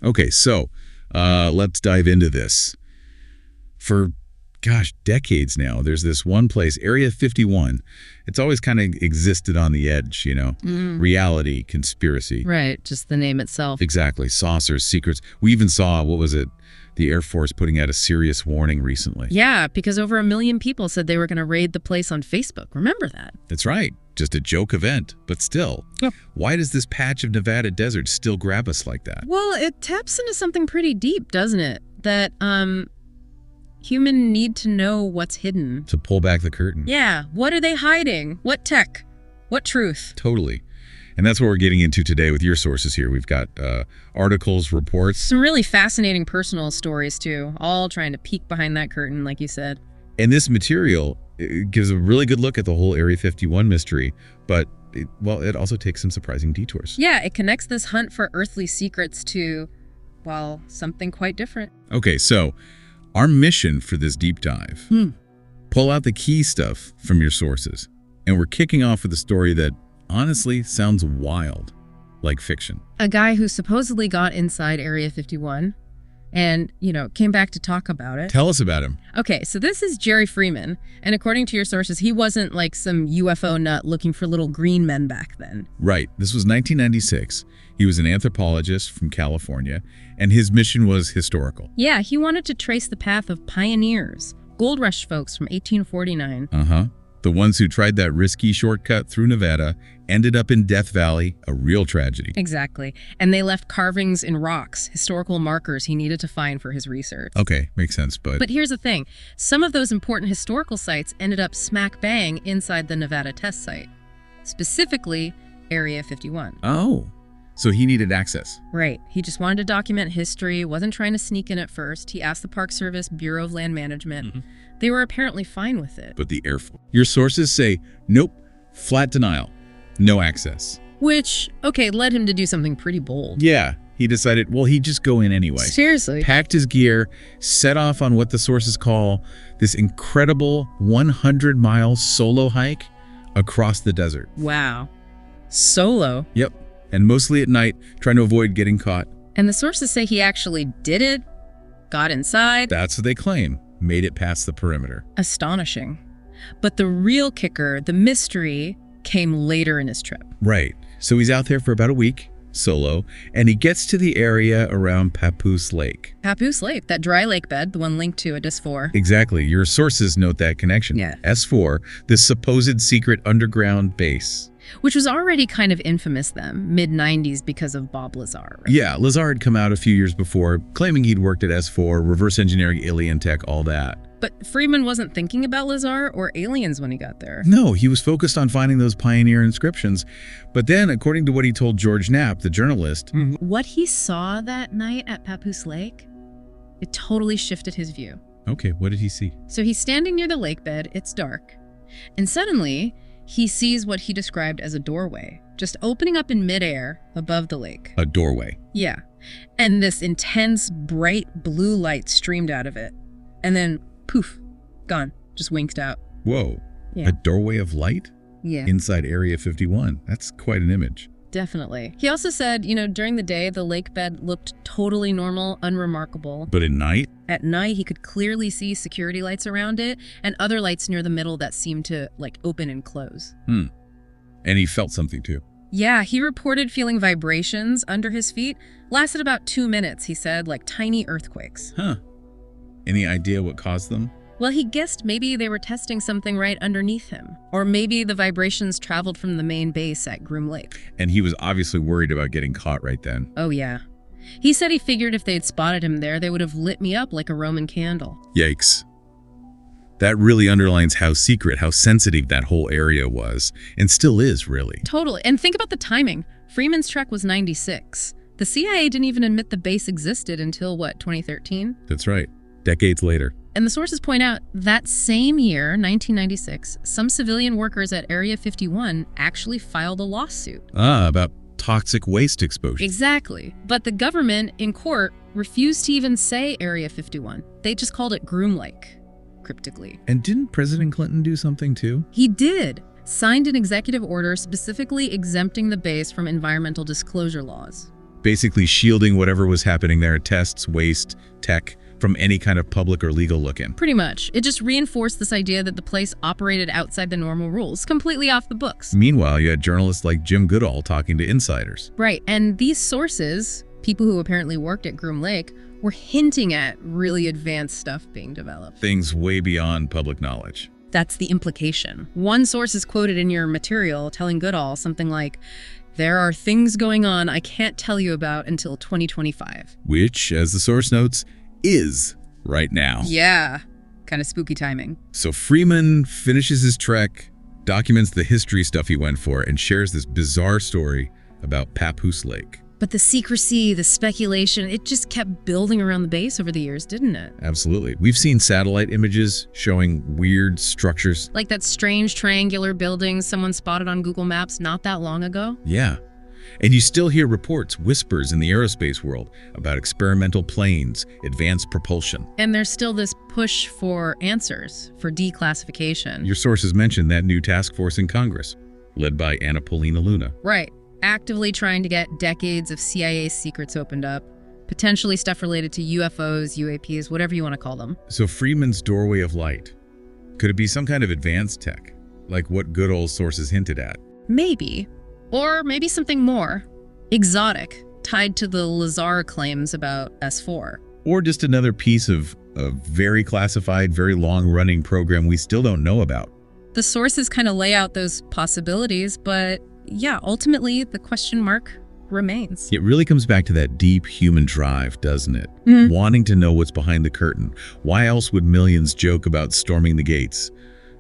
Okay, so let's dive into this. For, gosh, decades now, there's this one place, Area 51. It's always kind of existed on the edge, reality, conspiracy. Right, just the name itself. Exactly. Saucers, secrets. We even saw, what was it? The Air Force putting out a serious warning recently. Yeah, because over 1 million people said they were going to raid the place on Facebook. Remember that? That's right. Just a joke event, but still. Yep. Why does this patch of Nevada desert still grab us like that? Well, it taps into something pretty deep, doesn't it? That human need to know what's hidden. To pull back the curtain. Yeah, what are they hiding? What tech? What truth? Totally. And that's what we're getting into today with your sources here. We've got articles, reports. Some really fascinating personal stories, too, all trying to peek behind that curtain, like you said. And this material gives a really good look at the whole Area 51 mystery, but it also takes some surprising detours. Yeah, it connects this hunt for earthly secrets to, well, something quite different. Okay, so our mission for this deep dive, pull out the key stuff from your sources. And we're kicking off with a story that honestly sounds wild, like fiction. A guy who supposedly got inside Area 51 and, came back to talk about it. Tell us about him. Okay, so this is Jerry Freeman, and according to your sources, he wasn't like some UFO nut looking for little green men back then. Right. This was 1996. He was an anthropologist from California, and his mission was historical. Yeah, he wanted to trace the path of pioneers, gold rush folks from 1849. The ones who tried that risky shortcut through Nevada ended up in Death Valley, a real tragedy. Exactly. And they left carvings in rocks, historical markers he needed to find for his research. Okay, makes sense, But here's the thing. Some of those important historical sites ended up smack bang inside the Nevada test site. Specifically, Area 51. Oh, so he needed access. Right. He just wanted to document history, wasn't trying to sneak in at first. He asked the Park Service, Bureau of Land Management. They were apparently fine with it. But the Air Force. Your sources say, nope, flat denial, no access. Which, okay, led him to do something pretty bold. Yeah, he decided, well, he'd just go in anyway. Seriously. Packed his gear, set off on what the sources call this incredible 100-mile solo hike across the desert. Wow. Solo. Yep. And mostly at night, trying to avoid getting caught. And the sources say he actually did it, got inside. That's what they claim. Made it past the perimeter. Astonishing. But the real kicker, the mystery, came later in his trip. Right. So he's out there for about a week, solo, and he gets to the area around Papoose Lake. Papoose Lake, that dry lake bed, the one linked to a DIS-4. Exactly. Your sources note that connection. Yeah. S4, this supposed secret underground base. Which was already kind of infamous then, mid-90s, because of Bob Lazar. Right? Yeah, Lazar had come out a few years before, claiming he'd worked at S4, reverse engineering alien tech, all that. But Freeman wasn't thinking about Lazar or aliens when he got there. No, he was focused on finding those pioneer inscriptions. But then, according to what he told George Knapp, the journalist... What he saw that night at Papoose Lake, it totally shifted his view. Okay, what did he see? So he's standing near the lake bed, it's dark, and suddenly he sees what he described as a doorway, just opening up in midair above the lake. A doorway. Yeah. And this intense, bright blue light streamed out of it. And then, poof, gone. Just winked out. Whoa. Yeah. A doorway of light? Yeah. Inside Area 51. That's quite an image. Definitely. He also said, during the day, the lake bed looked totally normal, unremarkable. But at night? At night, he could clearly see security lights around it and other lights near the middle that seemed to, open and close. And he felt something, too. Yeah, he reported feeling vibrations under his feet. Lasted about 2 minutes, he said, like tiny earthquakes. Huh. Any idea what caused them? Well, he guessed maybe they were testing something right underneath him. Or maybe the vibrations traveled from the main base at Groom Lake. And he was obviously worried about getting caught right then. Oh, yeah. He said he figured if they'd spotted him there, they would have lit me up like a Roman candle. Yikes. That really underlines how secret, how sensitive that whole area was, and still is, really. Totally. And think about the timing. Freeman's trek was 96. The CIA didn't even admit the base existed until, 2013? That's right. Decades later. And the sources point out that same year, 1996, some civilian workers at Area 51 actually filed a lawsuit. About toxic waste exposure. Exactly. But the government, in court, refused to even say Area 51. They just called it Groom Lake, cryptically. And didn't President Clinton do something too? He did. Signed an executive order specifically exempting the base from environmental disclosure laws. basically shielding whatever was happening there, tests, waste, tech, from any kind of public or legal look-in. Pretty much. It just reinforced this idea that the place operated outside the normal rules, completely off the books. Meanwhile, you had journalists like Jim Goodall talking to insiders. Right, and these sources, people who apparently worked at Groom Lake, were hinting at really advanced stuff being developed. Things way beyond public knowledge. That's the implication. One source is quoted in your material telling Goodall something like, "There are things going on I can't tell you about until 2025. Which, as the source notes, is right now. Yeah, kind of spooky timing. So Freeman finishes his trek, documents the history stuff he went for, and shares this bizarre story about Papoose Lake. But the secrecy, the speculation, it just kept building around the base over the years, didn't it? Absolutely. We've seen satellite images showing weird structures. Like that strange triangular building someone spotted on Google Maps not that long ago. Yeah. And you still hear reports, whispers in the aerospace world about experimental planes, advanced propulsion. And there's still this push for answers, for declassification. Your sources mentioned that new task force in Congress, led by Anna Paulina Luna. Right. Actively trying to get decades of CIA secrets opened up, potentially stuff related to UFOs, UAPs, whatever you want to call them. So Freeman's doorway of light, could it be some kind of advanced tech, like what Goodall's sources hinted at? Maybe. Or maybe something more exotic, tied to the Lazar claims about S4. Or just another piece of a very classified, very long-running program we still don't know about. The sources kind of lay out those possibilities, but yeah, ultimately the question mark remains. It really comes back to that deep human drive, doesn't it? Wanting to know what's behind the curtain. Why else would millions joke about storming the gates?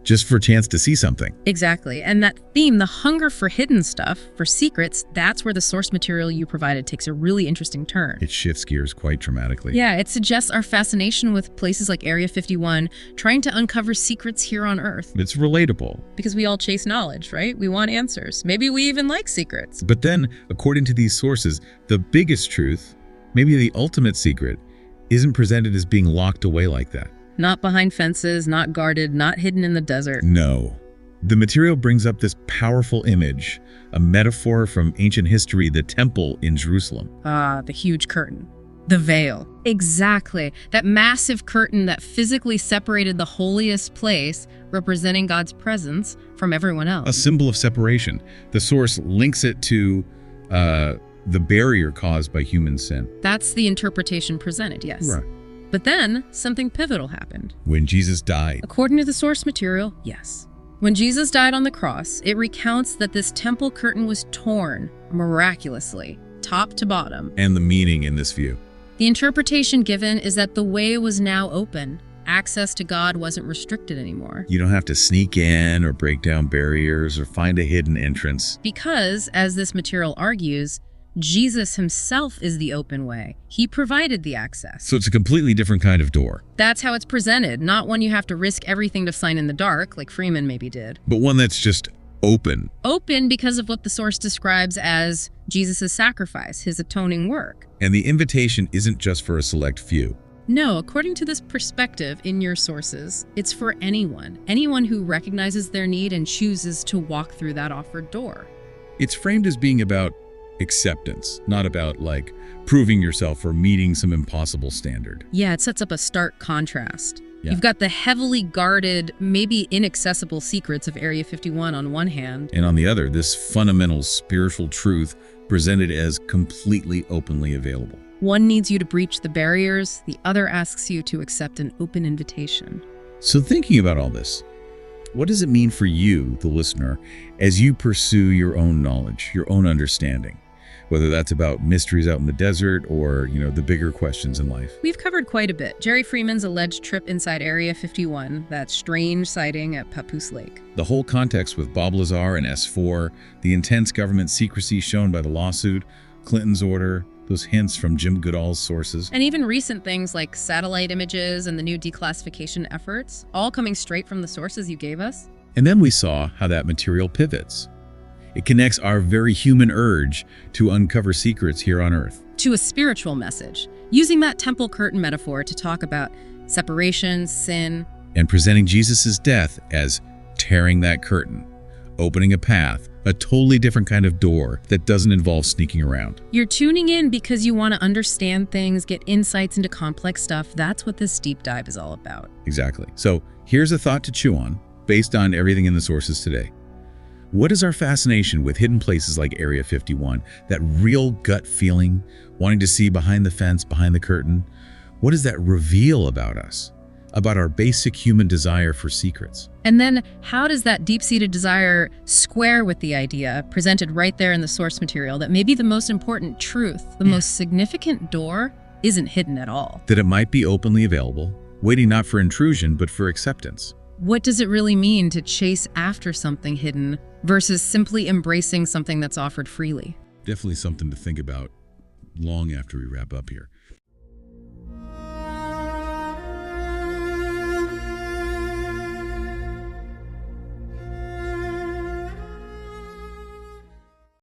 Just for a chance to see something. Exactly. And that theme, the hunger for hidden stuff, for secrets, that's where the source material you provided takes a really interesting turn. It shifts gears quite dramatically. Yeah, it suggests our fascination with places like Area 51, trying to uncover secrets here on Earth. It's relatable. Because we all chase knowledge, right? We want answers. Maybe we even like secrets. But then, according to these sources, the biggest truth, maybe the ultimate secret, isn't presented as being locked away like that. Not behind fences, not guarded, not hidden in the desert. No. The material brings up this powerful image, a metaphor from ancient history, the temple in Jerusalem. Ah, the huge curtain. The veil. Exactly. That massive curtain that physically separated the holiest place, representing God's presence, from everyone else. A symbol of separation. The source links it to the barrier caused by human sin. That's the interpretation presented, yes. Right. But then, something pivotal happened. When Jesus died. According to the source material, yes. When Jesus died on the cross, it recounts that this temple curtain was torn, miraculously, top to bottom. And the meaning in this view. The interpretation given is that the way was now open. Access to God wasn't restricted anymore. You don't have to sneak in or break down barriers or find a hidden entrance. Because, as this material argues, Jesus himself is the open way. He provided the access. So it's a completely different kind of door. That's how it's presented, not one you have to risk everything to find in the dark, like Freeman maybe did. But one that's just open. Open because of what the source describes as Jesus' sacrifice, his atoning work. And the invitation isn't just for a select few. No, according to this perspective in your sources, it's for anyone who recognizes their need and chooses to walk through that offered door. It's framed as being about acceptance, not about, like, proving yourself or meeting some impossible standard. Yeah, it sets up a stark contrast. Yeah. You've got the heavily guarded, maybe inaccessible secrets of Area 51 on one hand. And on the other, this fundamental spiritual truth presented as completely openly available. One needs you to breach the barriers, the other asks you to accept an open invitation. So thinking about all this, what does it mean for you, the listener, as you pursue your own knowledge, your own understanding? Whether that's about mysteries out in the desert or, the bigger questions in life. We've covered quite a bit. Jerry Freeman's alleged trip inside Area 51, that strange sighting at Papoose Lake. The whole context with Bob Lazar and S4, the intense government secrecy shown by the lawsuit, Clinton's order, those hints from Jim Goodall's sources. And even recent things like satellite images and the new declassification efforts, all coming straight from the sources you gave us. And then we saw how that material pivots. It connects our very human urge to uncover secrets here on Earth to a spiritual message, using that temple curtain metaphor to talk about separation, sin, and presenting Jesus' death as tearing that curtain, opening a path, a totally different kind of door that doesn't involve sneaking around. You're tuning in because you want to understand things, get insights into complex stuff. That's what this deep dive is all about. Exactly. So here's a thought to chew on, based on everything in the sources today. What is our fascination with hidden places like Area 51? That real gut feeling, wanting to see behind the fence, behind the curtain? What does that reveal about us? About our basic human desire for secrets? And then how does that deep-seated desire square with the idea presented right there in the source material that maybe the most important truth, the most significant door, isn't hidden at all? That it might be openly available, waiting not for intrusion, but for acceptance. What does it really mean to chase after something hidden versus simply embracing something that's offered freely? Definitely something to think about long after we wrap up here.